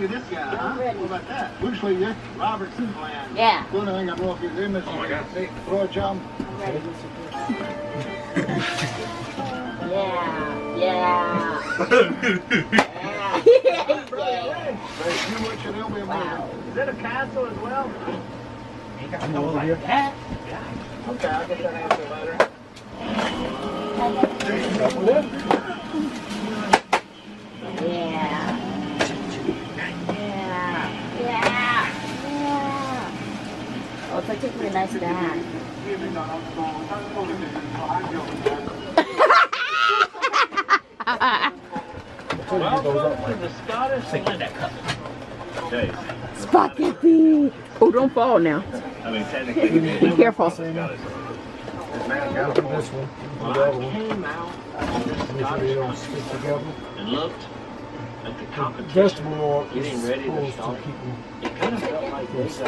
you this guy, huh? What about that? Bruce Lee, yeah? Robert Superman. Yeah. Good thing I brought his image. Oh my God. Throw a jump. Yeah. Yeah. Is that a castle as well? Ain't got no like that. Okay, I'll get that answer later. Yeah. Oh, it's particularly nice bag. Welcome to the Scottish Linda Cup. Spaghetti. Oh, don't fall now. I mean, technically, be careful. This one. Well, I came out of this Scottish Stick together. and looked at the competition Vegetable getting ready to start. It kind of felt like this.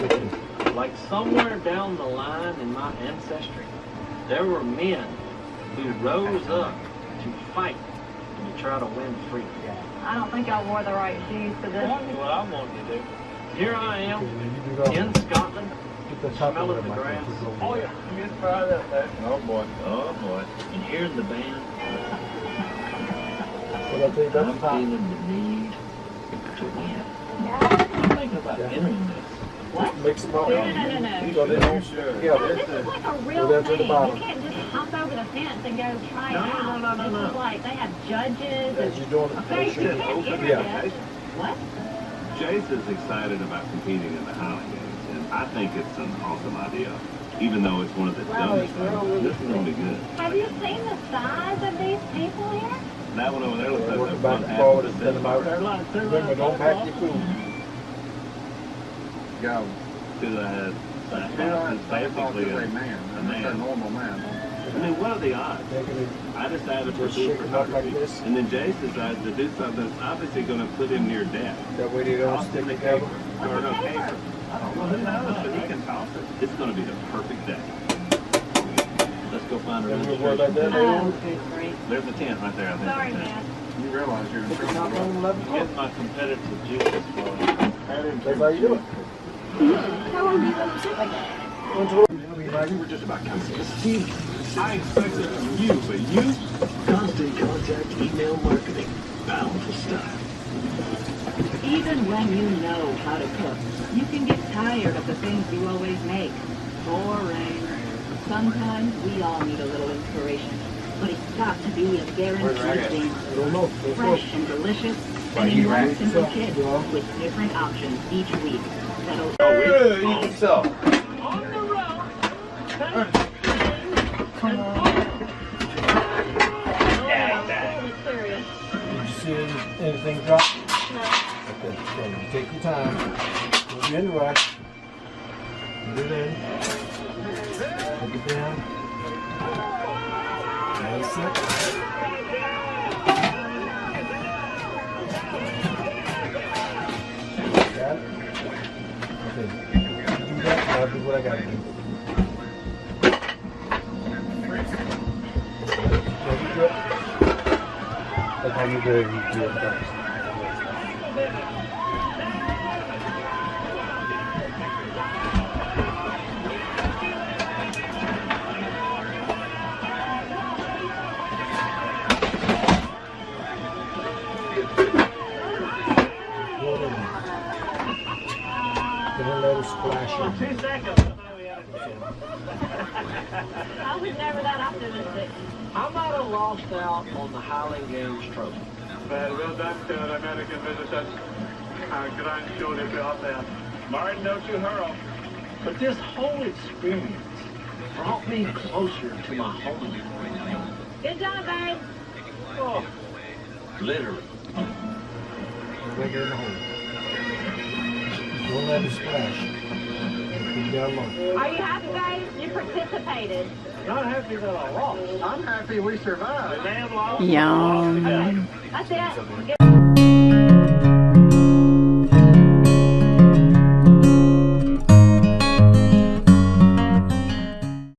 Like somewhere down the line in my ancestry, there were men who rose up to fight and to try to win freedom. I don't think I wore the right shoes for this. That's what I wanted to do. Here I am in Scotland, smelling the grass. Oh yeah, you just try that there. oh boy, oh boy. And hearing the band. What I think I'm that's top. feeling the need to win. I'm thinking about entering this. What? Mix them up. No. So they don't No, this is like a real Go down to the thing. You bottom. can't just hop over the fence and go try it No, out. no. This is like, they have judges. As you're doing it, Okay, make you sure. can't enter Yeah. this. What? Jace is excited about competing in the Highland Games, and I think it's an awesome idea. Even though it's one of the dumbest things, this is going to be good. Have you seen the size of these people here? That one over there looks like Working the back one and half forward of and the send them out. Remember, don't pack your food. Go. Because half is basically a man. normal man. I mean, what are the odds? I decided to Just do shake them up like photography, this. and then Jace decides to do something that's obviously going to put him near death. That way they don't Toss stick in the together. paper. Or no paper. I don't know who knows, but he can toss it. It's going to be the perfect day. Let's go find a And we'll worry about registration. that. Oh, good grief. There's a tent right there, I think. Sorry, man. You realize you're in Put the top on 11 Get my competitive juices flowing. That's how you do it. How long do you let them sit like that? You were just about coming to this team. I expected it from you, but you? Constant contact email marketing. Powerful stuff. Even when you know how to cook, you can get tired of the things you always make. Boring. Sometimes we all need a little inspiration, but it's got to be a guaranteed thing. I don't know. Fresh and delicious, and in one simple kit, with different options each week. That'll You think so? On the road. Come on. Serious. Did you see anything drop? No. Okay, so you take your time. Don't be in a rush. Put it in. Take it down. That's it. Got it? Okay. You do that, I'll do what I gotta do. Let it drip. That's how you do it. You do it first. Then let it splash in. 2 seconds. I was never that optimistic. I might have lost out on the Highland Games trophy. Well done to our American visitors. Our grand show to be out there. Martin, don't you hurry. But this whole experience brought me closer to my home. Good job, babe. Oh, literally. Break it in the hole. Don't let it splash. Keep it down low. Are you happy, babe? You participated. Not happy that I lost. I'm happy we survived. The damn lost. Yum. That's it. Get